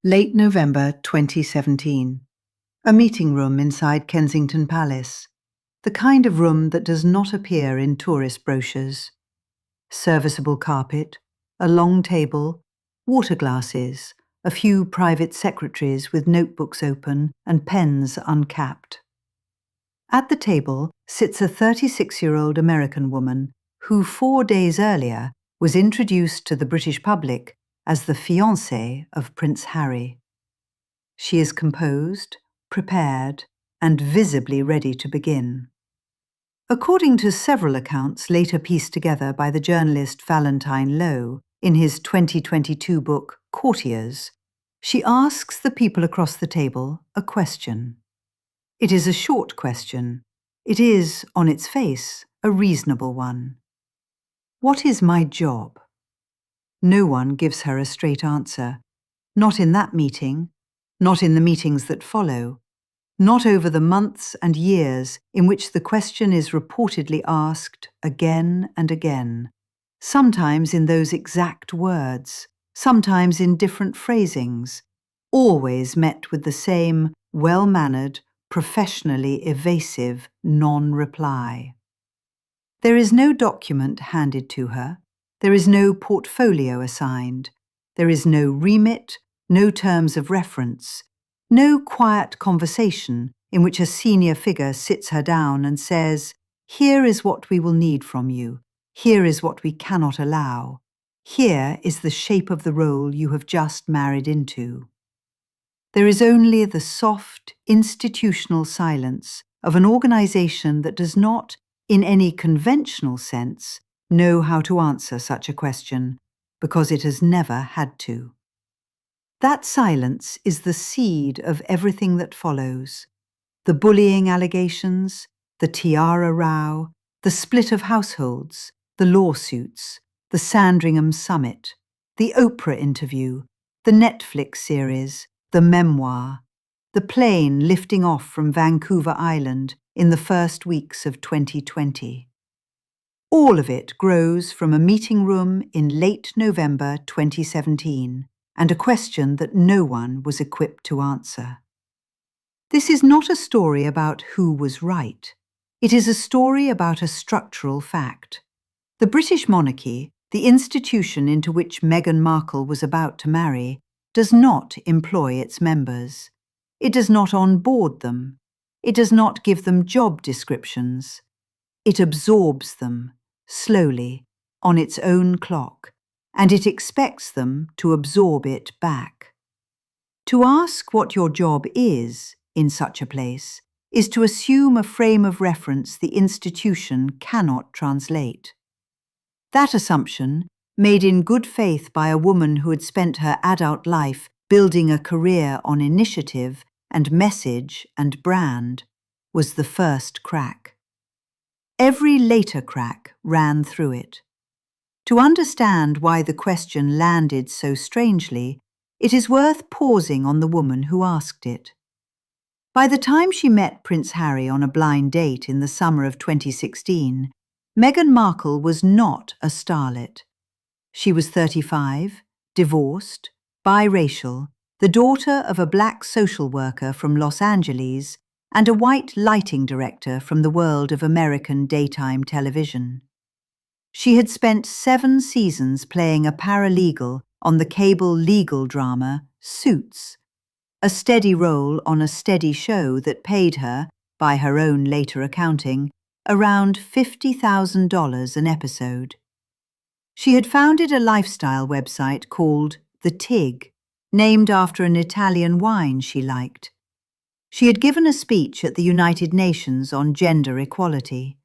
Late November 2017. A meeting room inside Kensington Palace. The kind of room that does not appear in tourist brochures. Serviceable carpet, a long table, water glasses, a few private secretaries with notebooks open and pens uncapped. At the table sits a 36-year-old American woman who 4 days earlier was introduced to the British public as the fiancée of Prince Harry. She is composed, prepared, and visibly ready to begin. According to several accounts later pieced together by the journalist Valentine Lowe in his 2022 book Courtiers, she asks the people across the table a question. It is a short question. It is, on its face, a reasonable one. What is my job? No one gives her a straight answer. Not in that meeting, not in the meetings that follow, not over the months and years in which the question is reportedly asked again and again, sometimes in those exact words, sometimes in different phrasings, always met with the same well-mannered, professionally evasive non-reply. There is no document handed to her. There is no portfolio assigned. There is no remit, no terms of reference, no quiet conversation in which a senior figure sits her down and says, "Here is what we will need from you. Here is what we cannot allow. Here is the shape of the role you have just married into." There is only the soft, institutional silence of an organization that does not, in any conventional sense, know how to answer such a question, because it has never had to. That silence is the seed of everything that follows. The bullying allegations, the tiara row, the split of households, the lawsuits, the Sandringham summit, the Oprah interview, the Netflix series, the memoir, the plane lifting off from Vancouver Island in the first weeks of 2020. All of it grows from a meeting room in late November 2017 and a question that no one was equipped to answer. This is not a story about who was right. It is a story about a structural fact. The British monarchy, the institution into which Meghan Markle was about to marry, does not employ its members. It does not onboard them. It does not give them job descriptions. It absorbs them, slowly, on its own clock, and it expects them to absorb it back. To ask what your job is in such a place is to assume a frame of reference the institution cannot translate. That assumption, made in good faith by a woman who had spent her adult life building a career on initiative and message and brand, was the first crack. Every later crack ran through it. To understand why the question landed so strangely, it is worth pausing on the woman who asked it. By the time she met Prince Harry on a blind date in the summer of 2016, Meghan Markle was not a starlet. She was 35, divorced, biracial, the daughter of a black social worker from Los Angeles and a white lighting director from the world of American daytime television. She had spent 7 seasons playing a paralegal on the cable legal drama Suits, a steady role on a steady show that paid her, by her own later accounting, around $50,000 an episode. She had founded a lifestyle website called The Tig, named after an Italian wine she liked. She had given a speech at the United Nations on gender equality.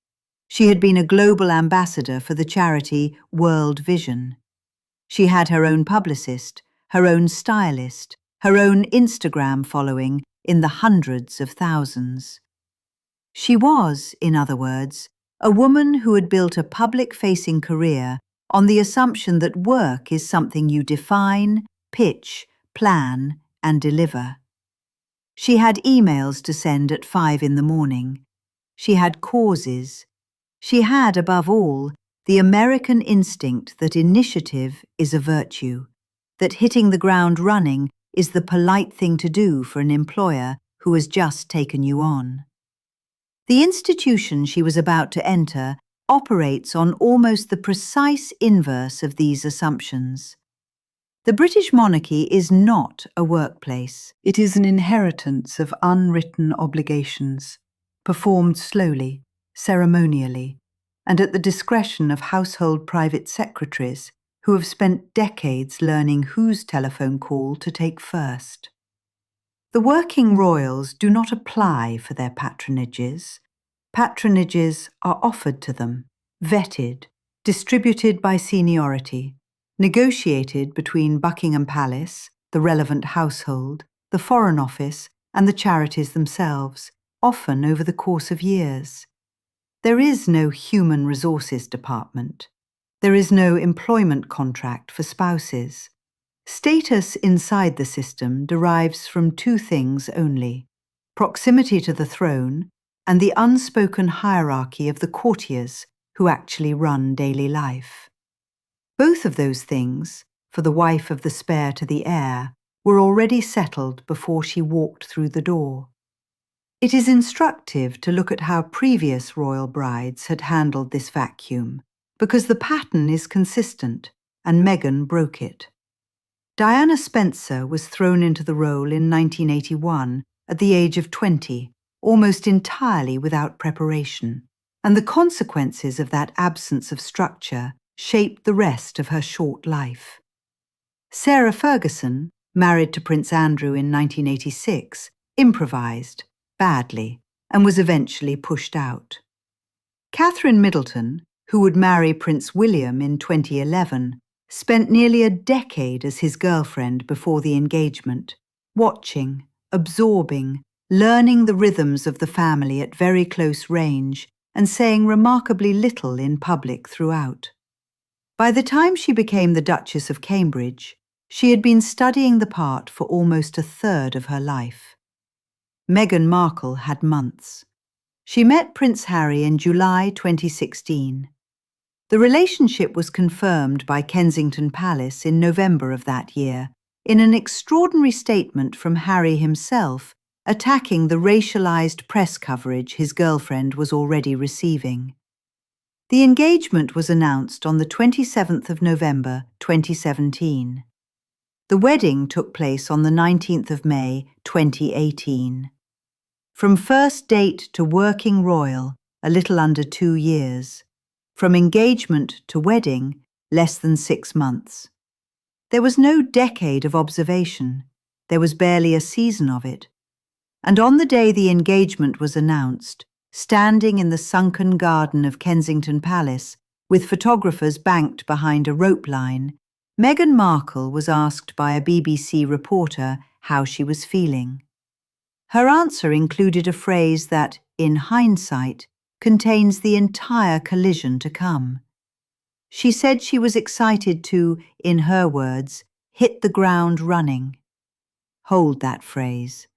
She had been a global ambassador for the charity World Vision. She had her own publicist, her own stylist, her own Instagram following in the hundreds of thousands. She was, in other words, a woman who had built a public-facing career on the assumption that work is something you define, pitch, plan, and deliver. She had emails to send at 5 in the morning. She had causes. She had, above all, the American instinct that initiative is a virtue, that hitting the ground running is the polite thing to do for an employer who has just taken you on. The institution she was about to enter operates on almost the precise inverse of these assumptions. The British monarchy is not a workplace. It is an inheritance of unwritten obligations, performed slowly, ceremonially, and at the discretion of household private secretaries who have spent decades learning whose telephone call to take first. The working royals do not apply for their patronages. Patronages are offered to them, vetted, distributed by seniority, negotiated between Buckingham Palace, the relevant household, the Foreign Office, and the charities themselves, often over the course of years. There is no human resources department. There is no employment contract for spouses. Status inside the system derives from two things only: proximity to the throne and the unspoken hierarchy of the courtiers who actually run daily life. Both of those things, for the wife of the spare to the heir, were already settled before she walked through the door. It is instructive to look at how previous royal brides had handled this vacuum, because the pattern is consistent, and Meghan broke it. Diana Spencer was thrown into the role in 1981 at the age of 20, almost entirely without preparation, and the consequences of that absence of structure shaped the rest of her short life. Sarah Ferguson, married to Prince Andrew in 1986, improvised, badly, and was eventually pushed out. Catherine Middleton, who would marry Prince William in 2011, spent nearly a decade as his girlfriend before the engagement, watching, absorbing, learning the rhythms of the family at very close range, and saying remarkably little in public throughout. By the time she became the Duchess of Cambridge, she had been studying the part for almost a third of her life. Meghan Markle had months. She met Prince Harry in July 2016. The relationship was confirmed by Kensington Palace in November of that year, in an extraordinary statement from Harry himself, attacking the racialized press coverage his girlfriend was already receiving. The engagement was announced on the 27th of November 2017. The wedding took place on the 19th of May 2018. From first date to working royal, a little under 2 years. From engagement to wedding, less than 6 months. There was no decade of observation. There was barely a season of it. And on the day the engagement was announced, standing in the sunken garden of Kensington Palace, with photographers banked behind a rope line, Meghan Markle was asked by a BBC reporter how she was feeling. Her answer included a phrase that, in hindsight, contains the entire collision to come. She said she was excited to, in her words, hit the ground running. Hold that phrase.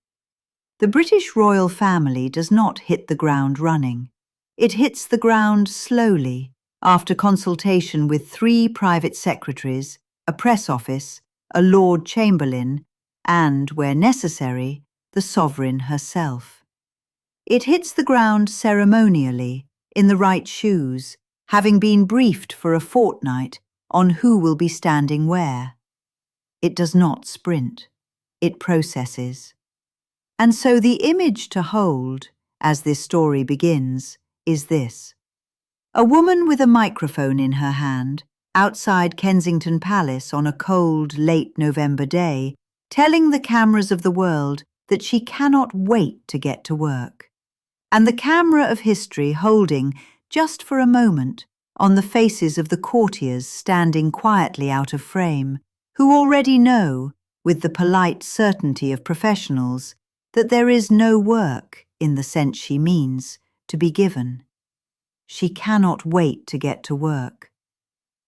The British royal family does not hit the ground running. It hits the ground slowly, after consultation with 3 private secretaries, a press office, a Lord Chamberlain, and, where necessary, the sovereign herself. It hits the ground ceremonially, in the right shoes, having been briefed for a fortnight on who will be standing where. It does not sprint. It processes. And so the image to hold, as this story begins, is this. A woman with a microphone in her hand, outside Kensington Palace on a cold, late November day, telling the cameras of the world that she cannot wait to get to work. And the camera of history holding, just for a moment, on the faces of the courtiers standing quietly out of frame, who already know, with the polite certainty of professionals, that there is no work, in the sense she means, to be given. She cannot wait to get to work.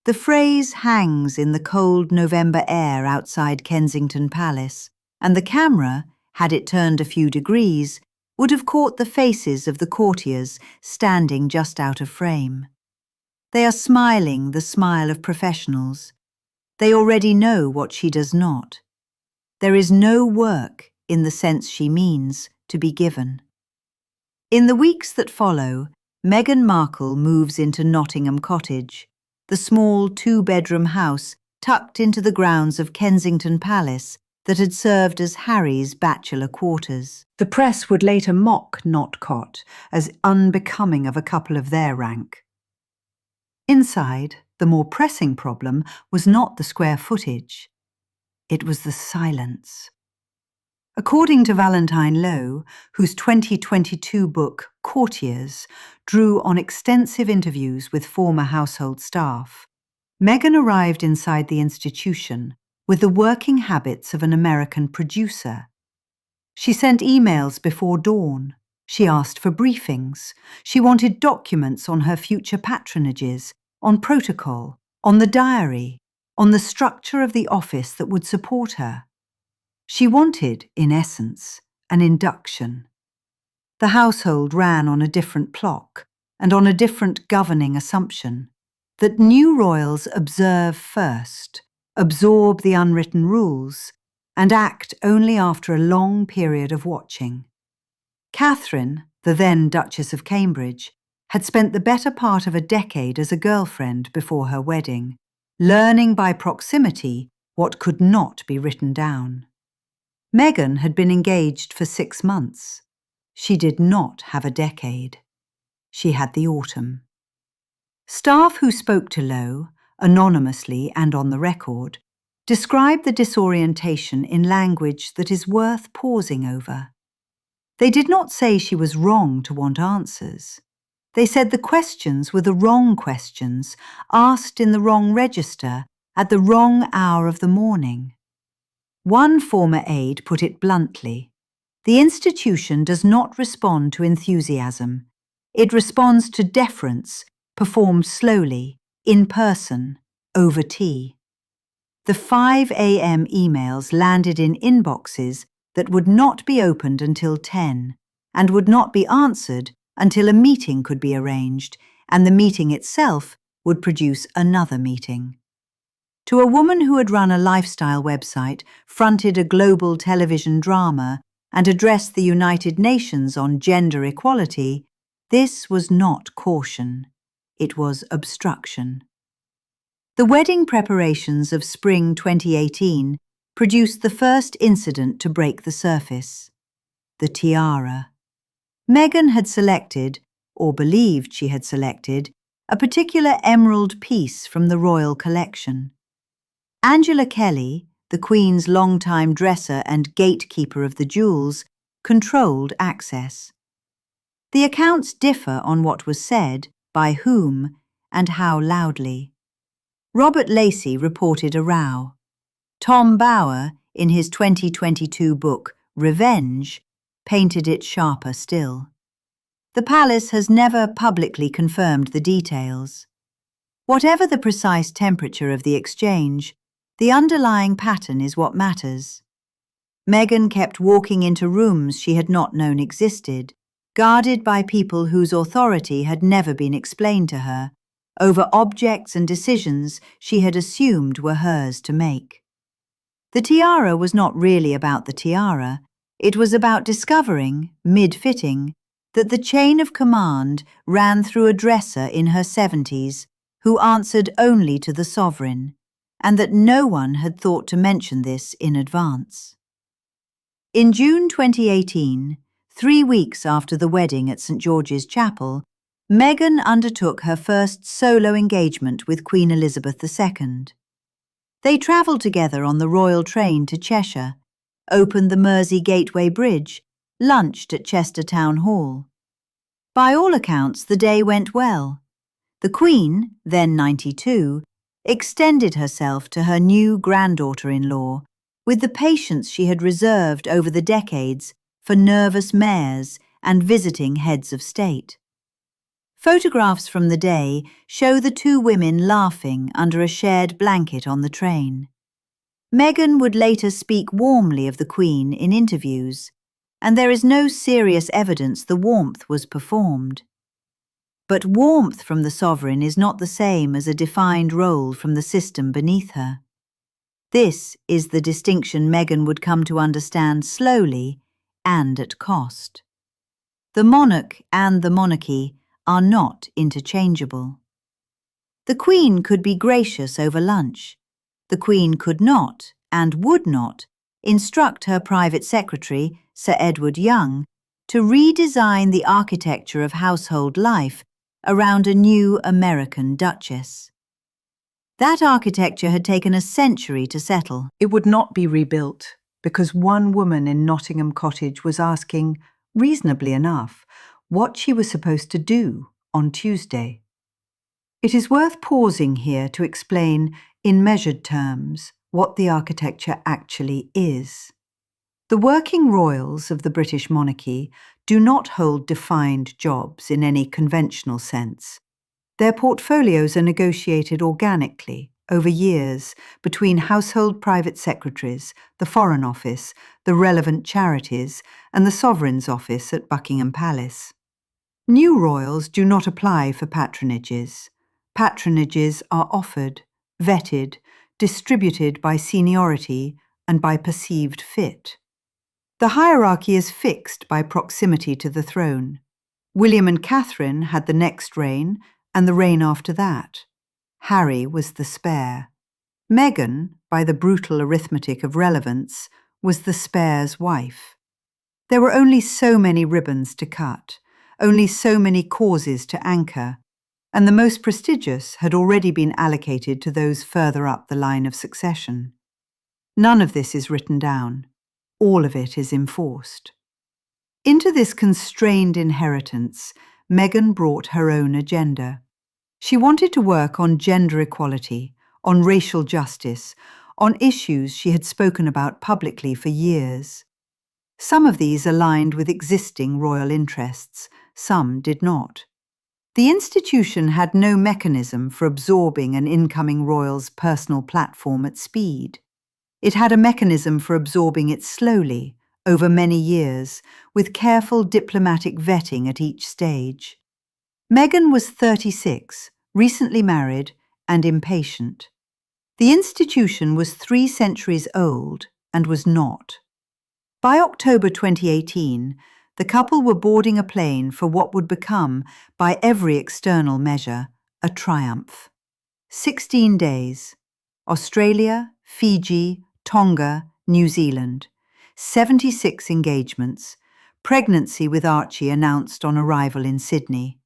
The phrase hangs in the cold November air outside Kensington Palace, and the camera, had it turned a few degrees, would have caught the faces of the courtiers standing just out of frame. They are smiling the smile of professionals. They already know what she does not. There is no work, in the sense she means, to be given. In the weeks that follow, Meghan Markle moves into Nottingham Cottage, the small two-bedroom house tucked into the grounds of Kensington Palace that had served as Harry's bachelor quarters. The press would later mock Notcott as unbecoming of a couple of their rank. Inside, the more pressing problem was not the square footage. It was the silence. According to Valentine Lowe, whose 2022 book, Courtiers, drew on extensive interviews with former household staff, Meghan arrived inside the institution with the working habits of an American producer. She sent emails before dawn. She asked for briefings. She wanted documents on her future patronages, on protocol, on the diary, on the structure of the office that would support her. She wanted, in essence, an induction. The household ran on a different clock and on a different governing assumption, that new royals observe first, absorb the unwritten rules, and act only after a long period of watching. Catherine, the then Duchess of Cambridge, had spent the better part of a decade as a girlfriend before her wedding, learning by proximity what could not be written down. Meghan had been engaged for 6 months. She did not have a decade. She had the autumn. Staff who spoke to Lowe, anonymously and on the record, described the disorientation in language that is worth pausing over. They did not say she was wrong to want answers. They said the questions were the wrong questions, asked in the wrong register, at the wrong hour of the morning. One former aide put it bluntly: the institution does not respond to enthusiasm. It responds to deference, performed slowly, in person, over tea. The 5 a.m. emails landed in inboxes that would not be opened until 10, and would not be answered until a meeting could be arranged, and the meeting itself would produce another meeting. To a woman who had run a lifestyle website, fronted a global television drama, and addressed the United Nations on gender equality, this was not caution. It was obstruction. The wedding preparations of spring 2018 produced the first incident to break the surface: the tiara. Meghan had selected, or believed she had selected, a particular emerald piece from the royal collection. Angela Kelly, the Queen's longtime dresser and gatekeeper of the jewels, controlled access. The accounts differ on what was said, by whom, and how loudly. Robert Lacey reported a row. Tom Bower, in his 2022 book, Revenge, painted it sharper still. The palace has never publicly confirmed the details. Whatever the precise temperature of the exchange, the underlying pattern is what matters. Meghan kept walking into rooms she had not known existed, guarded by people whose authority had never been explained to her, over objects and decisions she had assumed were hers to make. The tiara was not really about the tiara. It was about discovering, mid-fitting, that the chain of command ran through a dresser in her 70s who answered only to the sovereign, and that no one had thought to mention this in advance. In June 2018, 3 weeks after the wedding at St. George's Chapel, Meghan undertook her first solo engagement with Queen Elizabeth II. They travelled together on the royal train to Cheshire, opened the Mersey Gateway Bridge, lunched at Chester Town Hall. By all accounts, the day went well. The Queen, then 92, extended herself to her new granddaughter-in-law with the patience she had reserved over the decades for nervous mayors and visiting heads of state. Photographs from the day show the two women laughing under a shared blanket on the train. Meghan would later speak warmly of the Queen in interviews, and there is no serious evidence the warmth was performed. But warmth from the sovereign is not the same as a defined role from the system beneath her. This is the distinction Meghan would come to understand slowly and at cost. The monarch and the monarchy are not interchangeable. The Queen could be gracious over lunch. The Queen could not, and would not, instruct her private secretary, Sir Edward Young, to redesign the architecture of household life around a new American duchess. That architecture had taken a century to settle. It would not be rebuilt because one woman in Nottingham Cottage was asking, reasonably enough, what she was supposed to do on Tuesday. It is worth pausing here to explain, in measured terms, what the architecture actually is. The working royals of the British monarchy do not hold defined jobs in any conventional sense. Their portfolios are negotiated organically over years between household private secretaries, the Foreign Office, the relevant charities, and the Sovereign's Office at Buckingham Palace. New royals do not apply for patronages. Patronages are offered, vetted, distributed by seniority and by perceived fit. The hierarchy is fixed by proximity to the throne. William and Catherine had the next reign and the reign after that. Harry was the spare. Meghan, by the brutal arithmetic of relevance, was the spare's wife. There were only so many ribbons to cut, only so many causes to anchor, and the most prestigious had already been allocated to those further up the line of succession. None of this is written down. All of it is enforced. Into this constrained inheritance, Meghan brought her own agenda. She wanted to work on gender equality, on racial justice, on issues she had spoken about publicly for years. Some of these aligned with existing royal interests, some did not. The institution had no mechanism for absorbing an incoming royal's personal platform at speed. It had a mechanism for absorbing it slowly, over many years, with careful diplomatic vetting at each stage. Meghan was 36, recently married, and impatient. The institution was 3 centuries old and was not. By October 2018, the couple were boarding a plane for what would become, by every external measure, a triumph. 16 days. Australia, Fiji, Tonga, New Zealand. 76 engagements. Pregnancy with Archie announced on arrival in Sydney.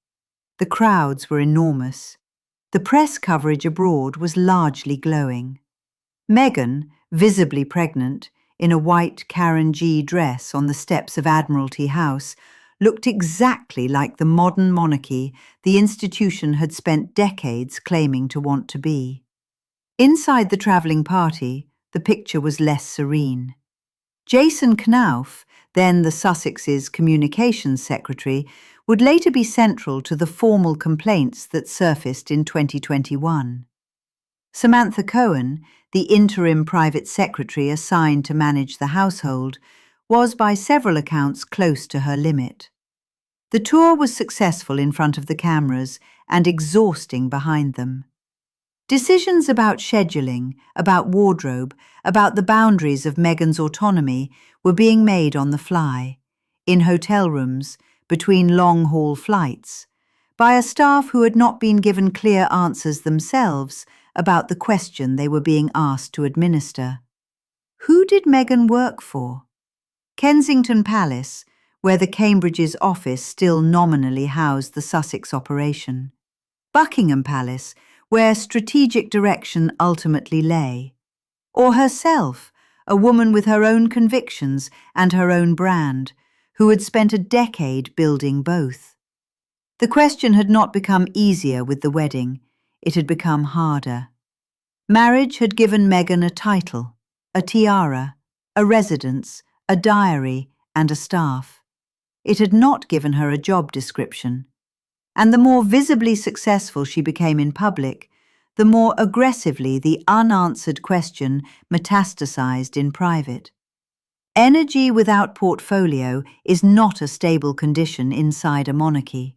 The crowds were enormous. The press coverage abroad was largely glowing. Meghan, visibly pregnant, in a white Karen G dress on the steps of Admiralty House, looked exactly like the modern monarchy the institution had spent decades claiming to want to be. Inside the travelling party, the picture was less serene. Jason Knauf, then the Sussex's communications secretary, would later be central to the formal complaints that surfaced in 2021. Samantha Cohen, the interim private secretary assigned to manage the household, was by several accounts close to her limit. The tour was successful in front of the cameras and exhausting behind them. Decisions about scheduling, about wardrobe, about the boundaries of Meghan's autonomy were being made on the fly, in hotel rooms, between long-haul flights, by a staff who had not been given clear answers themselves about the question they were being asked to administer. Who did Meghan work for? Kensington Palace, where the Cambridge's office still nominally housed the Sussex operation. Buckingham Palace, where strategic direction ultimately lay. Or herself, a woman with her own convictions and her own brand, who had spent a decade building both. The question had not become easier with the wedding, it had become harder. Marriage had given Meghan a title, a tiara, a residence, a diary, and a staff. It had not given her a job description. And the more visibly successful she became in public, the more aggressively the unanswered question metastasized in private. Energy without portfolio is not a stable condition inside a monarchy.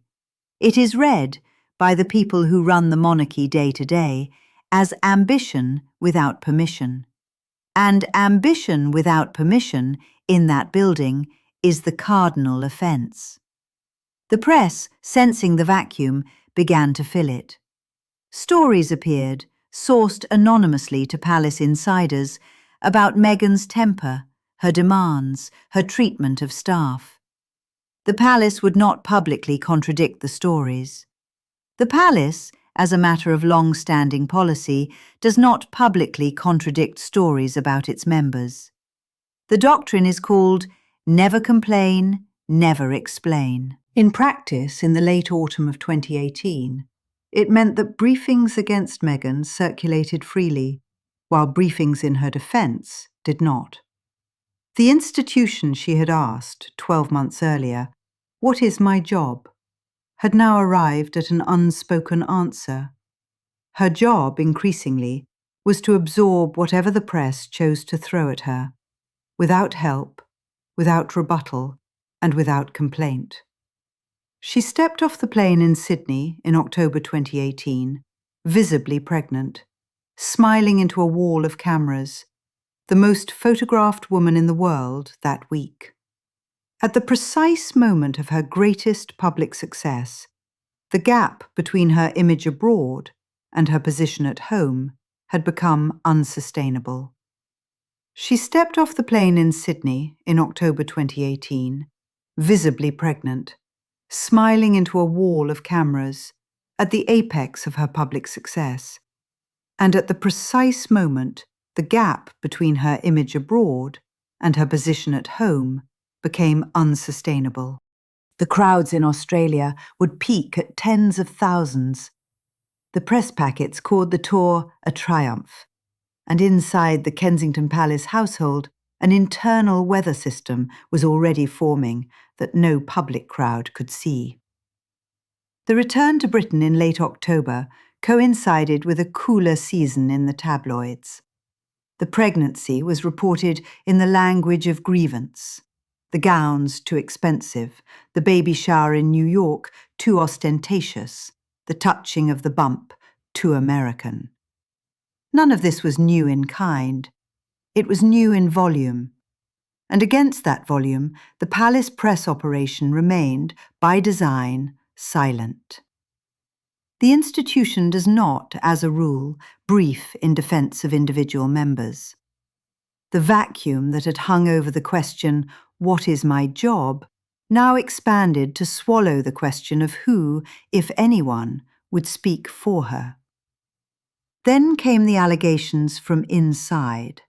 It is read, by the people who run the monarchy day to day, as ambition without permission. and ambition without permission in that building is the cardinal offence. The press, sensing the vacuum, began to fill it. Stories appeared, sourced anonymously to palace insiders, about Meghan's temper, her demands, her treatment of staff. The palace would not publicly contradict the stories. The palace, as a matter of long-standing policy, does not publicly contradict stories about its members. The doctrine is called never complain, never explain. In practice, in the late autumn of 2018, it meant that briefings against Meghan circulated freely, while briefings in her defence did not. The institution she had asked 12 months earlier, "What is my job?" had now arrived at an unspoken answer. Her job, increasingly, was to absorb whatever the press chose to throw at her, without help, without rebuttal, and without complaint. She stepped off the plane in Sydney in October 2018, visibly pregnant, smiling into a wall of cameras, the most photographed woman in the world that week. At the precise moment of her greatest public success, the gap between her image abroad and her position at home had become unsustainable. She stepped off the plane in Sydney in October 2018, visibly pregnant, smiling into a wall of cameras, at the apex of her public success. And at the precise moment, the gap between her image abroad and her position at home became unsustainable. The crowds in Australia would peak at tens of thousands. The press packets called the tour a triumph, and inside the Kensington Palace household, an internal weather system was already forming that no public crowd could see. The return to Britain in late October coincided with a cooler season in the tabloids. The pregnancy was reported in the language of grievance. The gowns too expensive, the baby shower in New York too ostentatious, the touching of the bump too American. None of this was new in kind. It was new in volume. And against that volume, the palace press operation remained, by design, silent. The institution does not, as a rule, brief in defence of individual members. The vacuum that had hung over the question, "What is my job?" now expanded to swallow the question of who, if anyone, would speak for her. Then came the allegations from inside.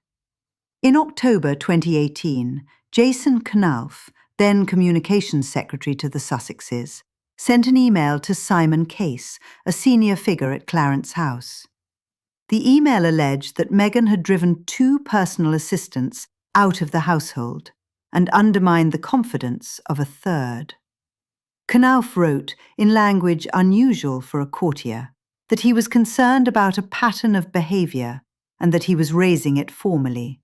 In October 2018, Jason Knauf, then Communications Secretary to the Sussexes, sent an email to Simon Case, a senior figure at Clarence House. The email alleged that Meghan had driven 2 personal assistants out of the household and undermined the confidence of a third. Knauf wrote, in language unusual for a courtier, that he was concerned about a pattern of behaviour and that he was raising it formally.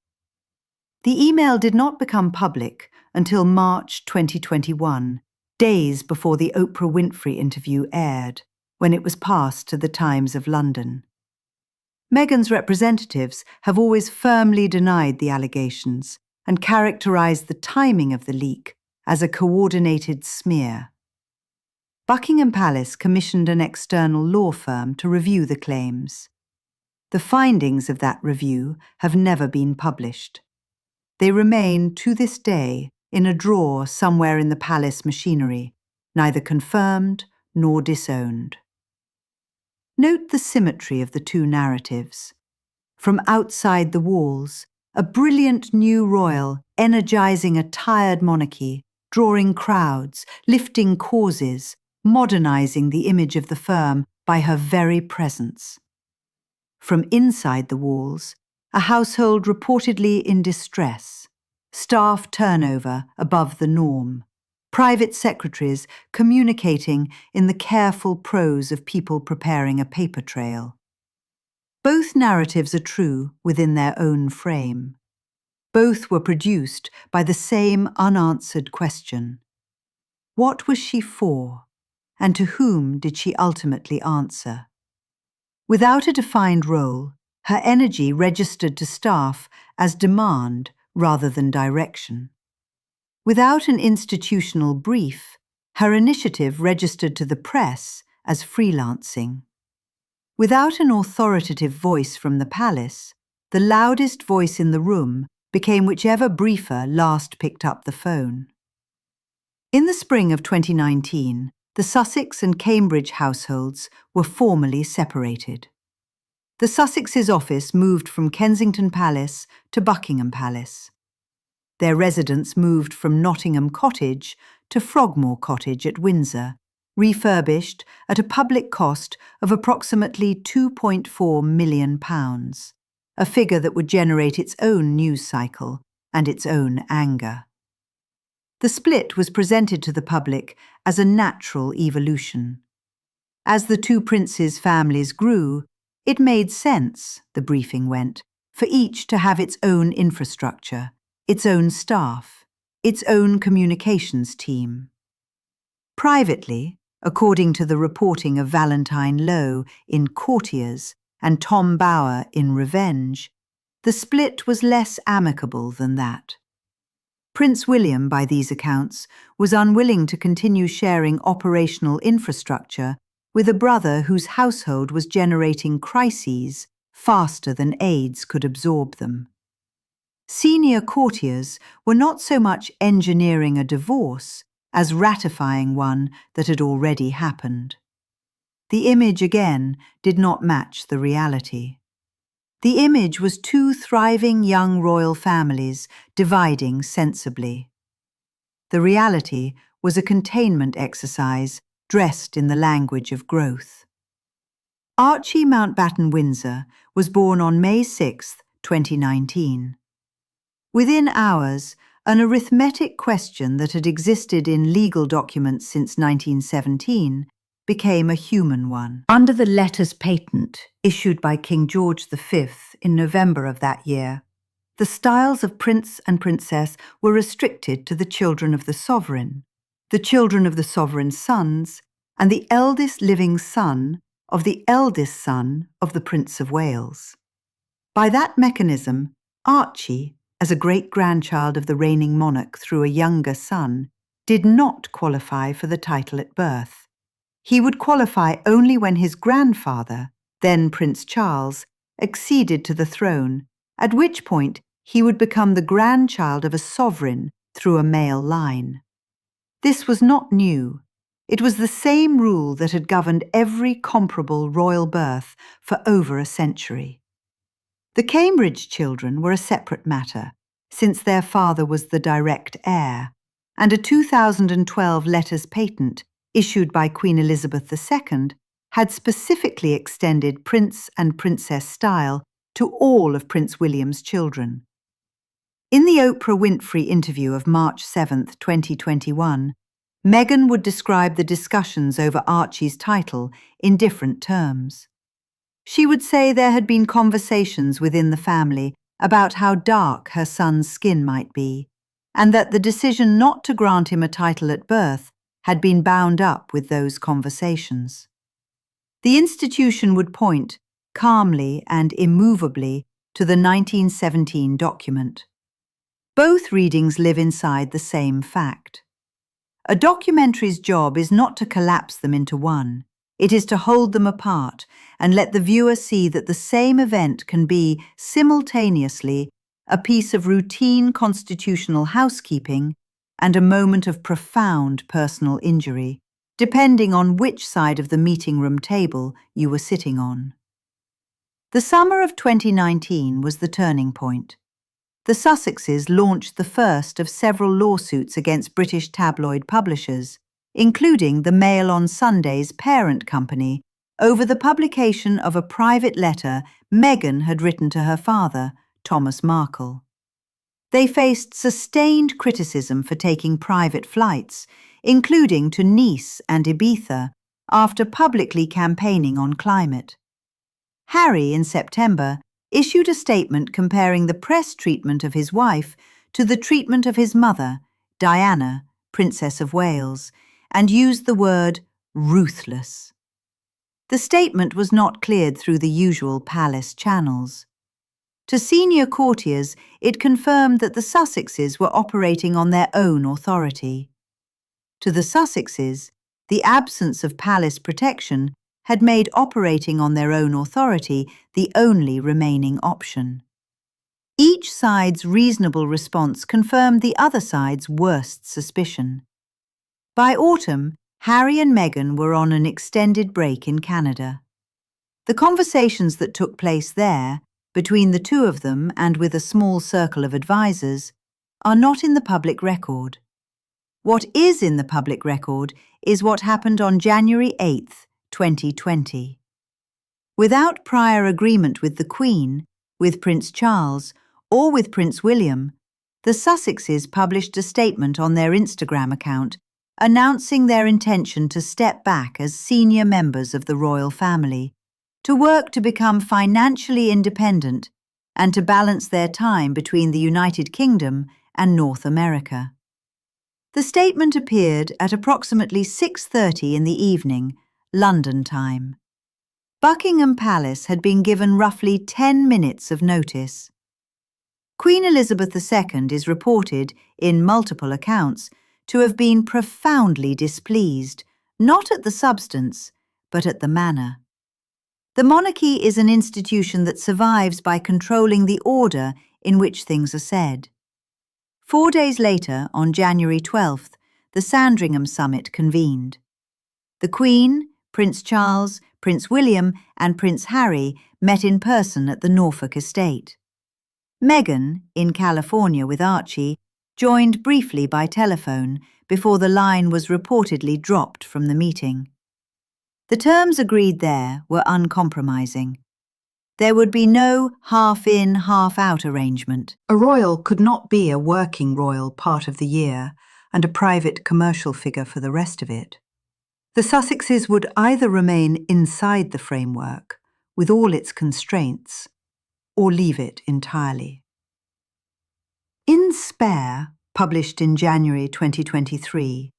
The email did not become public until March 2021, days before the Oprah Winfrey interview aired, when it was passed to the Times of London. Meghan's representatives have always firmly denied the allegations and characterised the timing of the leak as a coordinated smear. Buckingham Palace commissioned an external law firm to review the claims. The findings of that review have never been published. They remain, to this day, in a drawer somewhere in the palace machinery, neither confirmed nor disowned. Note the symmetry of the 2 narratives. From outside the walls, a brilliant new royal energising a tired monarchy, drawing crowds, lifting causes, modernising the image of the firm by her very presence. From inside the walls, a household reportedly in distress, staff turnover above the norm, private secretaries communicating in the careful prose of people preparing a paper trail. Both narratives are true within their own frame. Both were produced by the same unanswered question. What was she for, and to whom did she ultimately answer? Without a defined role, Her energy registered to staff as demand rather than direction. Without an institutional brief, her initiative registered to the press as freelancing. Without an authoritative voice from the palace, the loudest voice in the room became whichever briefer last picked up the phone. In the spring of 2019, the Sussex and Cambridge households were formally separated. The Sussex's office moved from Kensington Palace to Buckingham Palace. Their residence moved from Nottingham Cottage to Frogmore Cottage at Windsor, refurbished at a public cost of approximately £2.4 million, a figure that would generate its own news cycle and its own anger. The split was presented to the public as a natural evolution. As the two princes' families grew, it made sense, the briefing went, for each to have its own infrastructure, its own staff, its own communications team. Privately, according to the reporting of Valentine Lowe in Courtiers and Tom Bower in Revenge, the split was less amicable than that. Prince William, by these accounts, was unwilling to continue sharing operational infrastructure with a brother whose household was generating crises faster than aides could absorb them. Senior courtiers were not so much engineering a divorce as ratifying one that had already happened. The image, again, did not match the reality. The image was two thriving young royal families dividing sensibly. The reality was a containment exercise dressed in the language of growth. Archie Mountbatten Windsor was born on May 6, 2019. Within hours, an arithmetic question that had existed in legal documents since 1917 became a human one. Under the letters patent issued by King George V in November of that year, the styles of prince and princess were restricted to the children of the sovereign, the children of the sovereign's sons, and the eldest living son of the eldest son of the Prince of Wales. By that mechanism, Archie, as a great-grandchild of the reigning monarch through a younger son, did not qualify for the title at birth. He would qualify only when his grandfather, then Prince Charles, acceded to the throne, at which point he would become the grandchild of a sovereign through a male line. This was not new. It was the same rule that had governed every comparable royal birth for over a century. The Cambridge children were a separate matter, since their father was the direct heir, and a 2012 letters patent issued by Queen Elizabeth II had specifically extended prince and princess style to all of Prince William's children. In the Oprah Winfrey interview of March 7, 2021, Meghan would describe the discussions over Archie's title in different terms. She would say there had been conversations within the family about how dark her son's skin might be, and that the decision not to grant him a title at birth had been bound up with those conversations. The institution would point, calmly and immovably, to the 1917 document. Both readings live inside the same fact. A documentary's job is not to collapse them into one. It is to hold them apart and let the viewer see that the same event can be, simultaneously, a piece of routine constitutional housekeeping and a moment of profound personal injury, depending on which side of the meeting room table you were sitting on. The summer of 2019 was the turning point. The Sussexes launched the first of several lawsuits against British tabloid publishers, including the Mail on Sunday's parent company, over the publication of a private letter Meghan had written to her father, Thomas Markle. They faced sustained criticism for taking private flights, including to Nice and Ibiza, after publicly campaigning on climate. Harry, in September, issued a statement comparing the press treatment of his wife to the treatment of his mother, Diana, Princess of Wales, and used the word ruthless. The statement was not cleared through the usual palace channels. To senior courtiers, it confirmed that the Sussexes were operating on their own authority. To the Sussexes, the absence of palace protection had made operating on their own authority the only remaining option. Each side's reasonable response confirmed the other side's worst suspicion. By autumn, Harry and Meghan were on an extended break in Canada. The conversations that took place there, between the two of them and with a small circle of advisers, are not in the public record. What is in the public record is what happened on January 8, 2020. Without prior agreement with the Queen, with Prince Charles, or with Prince William, the Sussexes published a statement on their Instagram account announcing their intention to step back as senior members of the royal family, to work to become financially independent and to balance their time between the United Kingdom and North America. The statement appeared at approximately 6:30 in the evening, London time. Buckingham Palace had been given roughly 10 minutes of notice. Queen Elizabeth II is reported, in multiple accounts, to have been profoundly displeased, not at the substance, but at the manner. The monarchy is an institution that survives by controlling the order in which things are said. 4 days later, on January 12th, the Sandringham summit convened. The Queen, Prince Charles, Prince William and Prince Harry met in person at the Norfolk estate. Meghan, in California with Archie, joined briefly by telephone before the line was reportedly dropped from the meeting. The terms agreed there were uncompromising. There would be no half-in, half-out arrangement. A royal could not be a working royal part of the year and a private commercial figure for the rest of it. The Sussexes would either remain inside the framework, with all its constraints, or leave it entirely. In Spare, published in January 2023,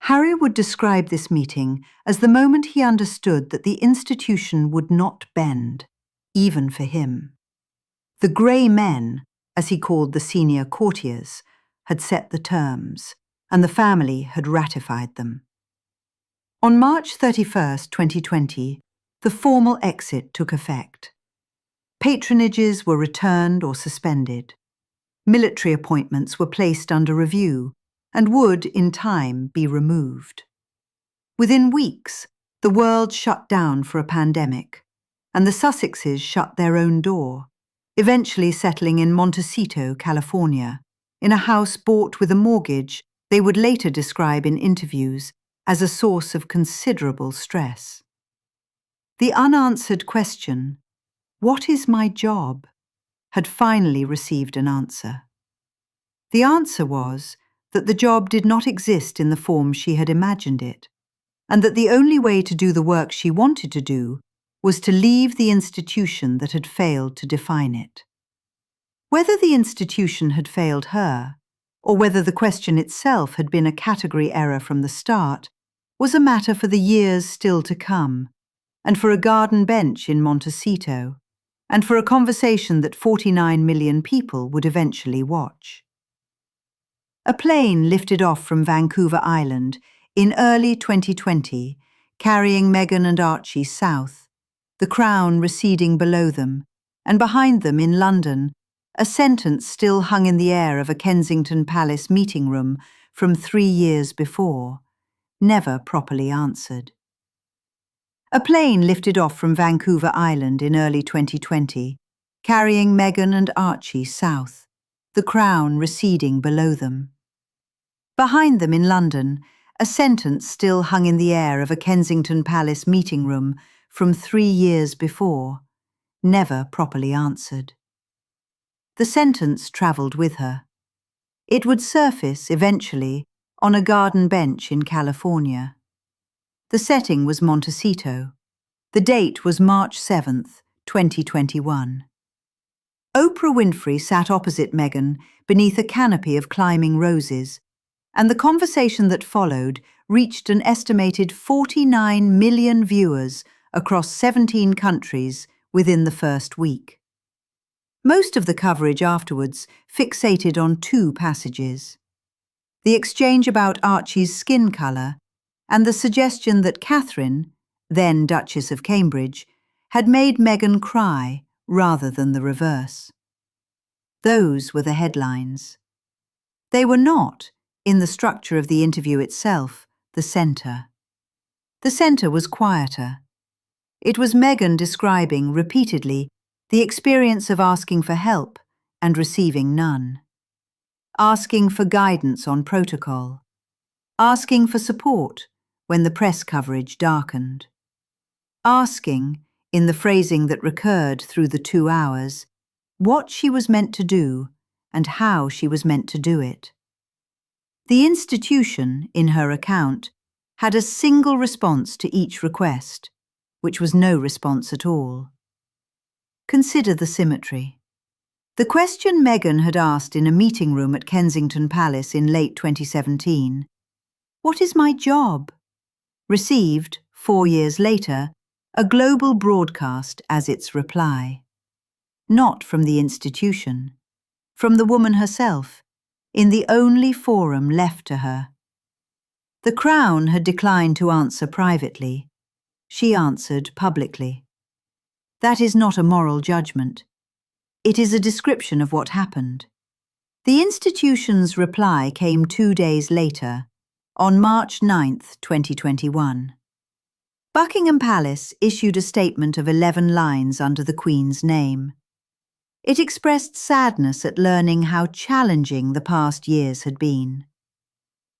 Harry would describe this meeting as the moment he understood that the institution would not bend, even for him. The grey men, as he called the senior courtiers, had set the terms, and the family had ratified them. On March 31, 2020, the formal exit took effect. Patronages were returned or suspended. Military appointments were placed under review and would, in time, be removed. Within weeks, the world shut down for a pandemic, and the Sussexes shut their own door, eventually settling in Montecito, California, in a house bought with a mortgage they would later describe in interviews as a source of considerable stress. The unanswered question, "What is my job?" had finally received an answer. The answer was that the job did not exist in the form she had imagined it, and that the only way to do the work she wanted to do was to leave the institution that had failed to define it. Whether the institution had failed her, or whether the question itself had been a category error from the start, was a matter for the years still to come, and for a garden bench in Montecito, and for a conversation that 49 million people would eventually watch. A plane lifted off from Vancouver Island in early 2020, carrying Meghan and Archie south, the crown receding below them, and behind them in London, a sentence still hung in the air of a Kensington Palace meeting room from 3 years before, never properly answered. A plane lifted off from Vancouver Island in early 2020, carrying Meghan and Archie south, the crown receding below them. Behind them in London, a sentence still hung in the air of a Kensington Palace meeting room from 3 years before, never properly answered. The sentence travelled with her. It would surface, eventually, on a garden bench in California. The setting was Montecito. The date was March 7th, 2021. Oprah Winfrey sat opposite Meghan beneath a canopy of climbing roses, and the conversation that followed reached an estimated 49 million viewers across 17 countries within the first week. Most of the coverage afterwards fixated on two passages: the exchange about Archie's skin colour and the suggestion that Catherine, then Duchess of Cambridge, had made Meghan cry rather than the reverse. Those were the headlines. They were not, in the structure of the interview itself, the centre. The centre was quieter. It was Meghan describing repeatedly the experience of asking for help and receiving none. Asking for guidance on protocol. Asking for support when the press coverage darkened. Asking, in the phrasing that recurred through the 2 hours, what she was meant to do and how she was meant to do it. The institution, in her account, had a single response to each request, which was no response at all. Consider the symmetry. The question Meghan had asked in a meeting room at Kensington Palace in late 2017, "What is my job?" received, 4 years later, a global broadcast as its reply. Not from the institution, from the woman herself, in the only forum left to her. The Crown had declined to answer privately. She answered publicly. That is not a moral judgment. It is a description of what happened. The institution's reply came 2 days later, on March 9, 2021. Buckingham Palace issued a statement of 11 lines under the Queen's name. It expressed sadness at learning how challenging the past years had been.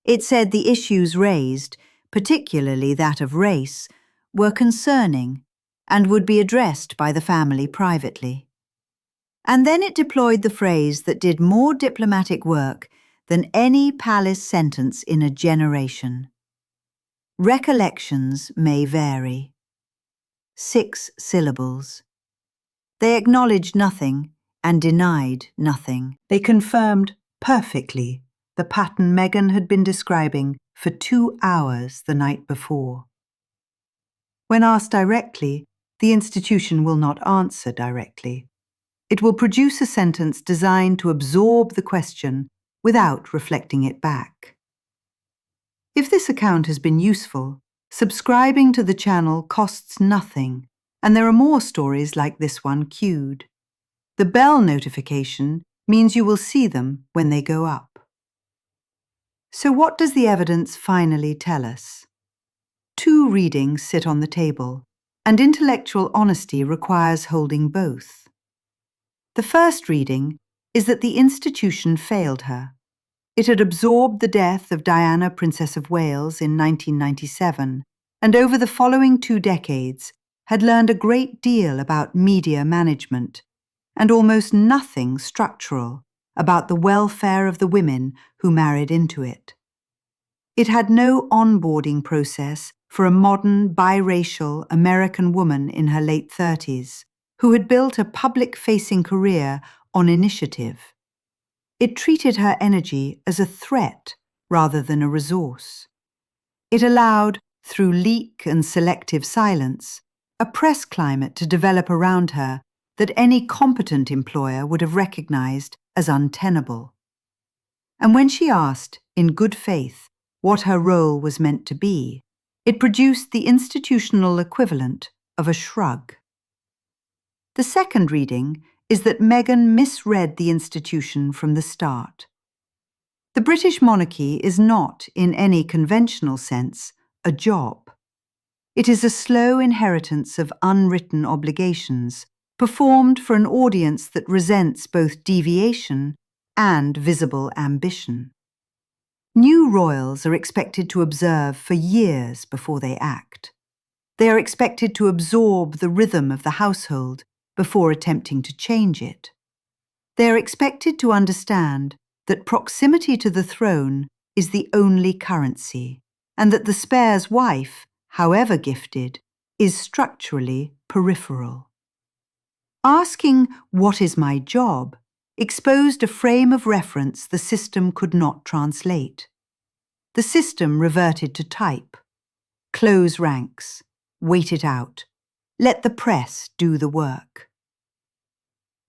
It said the issues raised, particularly that of race, were concerning and would be addressed by the family privately. And then it deployed the phrase that did more diplomatic work than any palace sentence in a generation. Recollections may vary. 6 syllables. They acknowledged nothing and denied nothing. They confirmed perfectly the pattern Meghan had been describing for 2 hours the night before. When asked directly, the institution will not answer directly. It will produce a sentence designed to absorb the question without reflecting it back. If this account has been useful, subscribing to the channel costs nothing, and there are more stories like this one queued. The bell notification means you will see them when they go up. So what does the evidence finally tell us? 2 readings sit on the table, and intellectual honesty requires holding both. The first reading is that the institution failed her. It had absorbed the death of Diana, Princess of Wales, in 1997, and over the following 2 decades had learned a great deal about media management, and almost nothing structural about the welfare of the women who married into it. It had no onboarding process for a modern, biracial American woman in her late 30s, who had built a public-facing career on initiative. It treated her energy as a threat rather than a resource. It allowed, through leak and selective silence, a press climate to develop around her that any competent employer would have recognized as untenable. And when she asked, in good faith, what her role was meant to be, it produced the institutional equivalent of a shrug. The second reading is that Meghan misread the institution from the start. The British monarchy is not, in any conventional sense, a job. It is a slow inheritance of unwritten obligations, performed for an audience that resents both deviation and visible ambition. New royals are expected to observe for years before they act. They are expected to absorb the rhythm of the household before attempting to change it. They are expected to understand that proximity to the throne is the only currency, and that the spare's wife, however gifted, is structurally peripheral. Asking, "What is my job?" exposed a frame of reference the system could not translate. The system reverted to type. Close ranks, wait it out, Let the press do the work.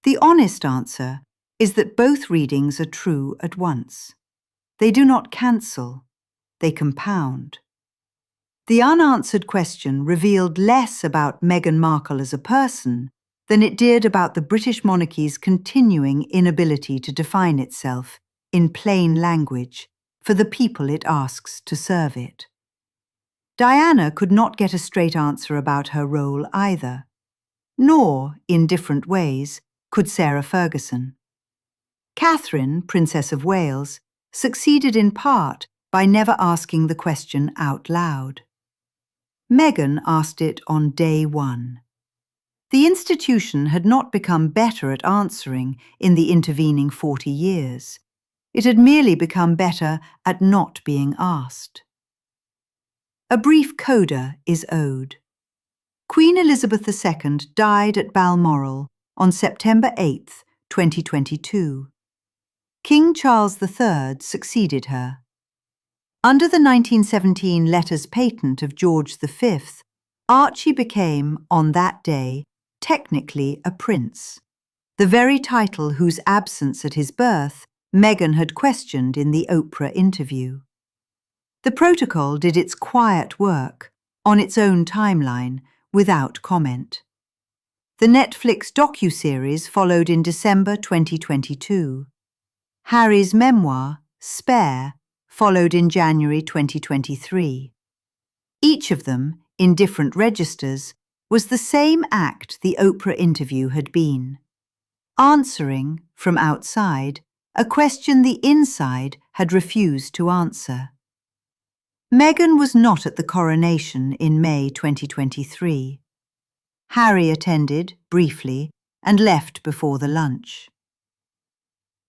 The honest answer is that both readings are true at once. They do not cancel, they compound. The unanswered question revealed less about Meghan Markle as a person than it did about the British monarchy's continuing inability to define itself in plain language for the people it asks to serve it. Diana could not get a straight answer about her role either, nor, in different ways, could Sarah Ferguson. Catherine, Princess of Wales, succeeded in part by never asking the question out loud. Meghan asked it on day one. The institution had not become better at answering in the intervening 40 years. It had merely become better at not being asked. A brief coda is owed. Queen Elizabeth II died at Balmoral on September 8, 2022. King Charles III succeeded her. Under the 1917 letters patent of George V, Archie became, on that day, technically a prince, the very title whose absence at his birth Meghan had questioned in the Oprah interview. The protocol did its quiet work, on its own timeline, without comment. The Netflix docuseries followed in December 2022. Harry's memoir, Spare, followed in January 2023. Each of them, in different registers, was the same act the Oprah interview had been. Answering, from outside, a question the inside had refused to answer. Meghan was not at the coronation in May 2023. Harry attended, briefly, and left before the lunch.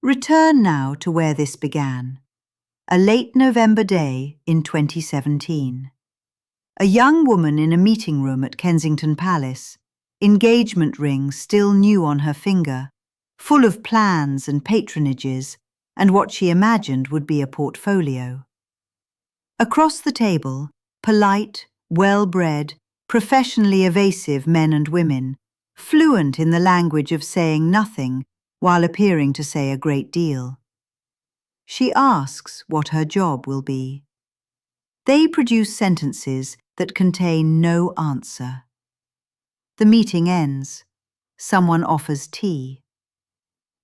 Return now to where this began. A late November day in 2017. A young woman in a meeting room at Kensington Palace, engagement ring still new on her finger, full of plans and patronages and what she imagined would be a portfolio. Across the table, polite, well-bred, professionally evasive men and women, fluent in the language of saying nothing while appearing to say a great deal. She asks what her job will be. They produce sentences that contain no answer. The meeting ends. Someone offers tea.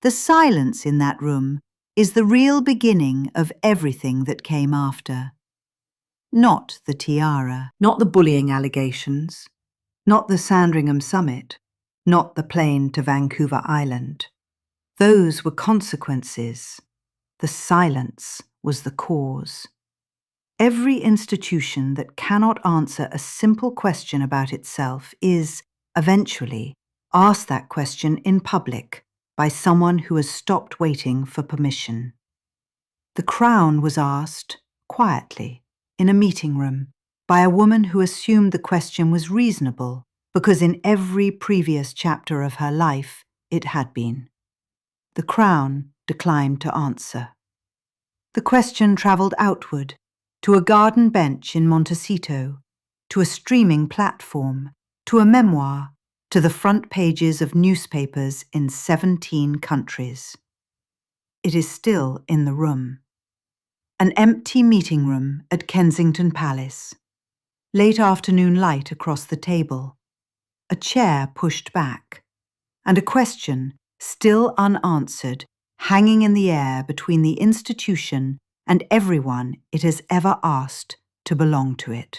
The silence in that room is the real beginning of everything that came after. Not the tiara, not the bullying allegations, not the Sandringham summit, not the plane to Vancouver Island. Those were consequences. The silence was the cause. Every institution that cannot answer a simple question about itself is, eventually, asked that question in public by someone who has stopped waiting for permission. The Crown was asked, quietly, in a meeting room, by a woman who assumed the question was reasonable because in every previous chapter of her life it had been. The Crown declined to answer. The question travelled outward, to a garden bench in Montecito, to a streaming platform, to a memoir, to the front pages of newspapers in 17 countries. It is still in the room. An empty meeting room at Kensington Palace. Late afternoon light across the table. A chair pushed back. And a question, still unanswered, hanging in the air between the institution and everyone it has ever asked to belong to it.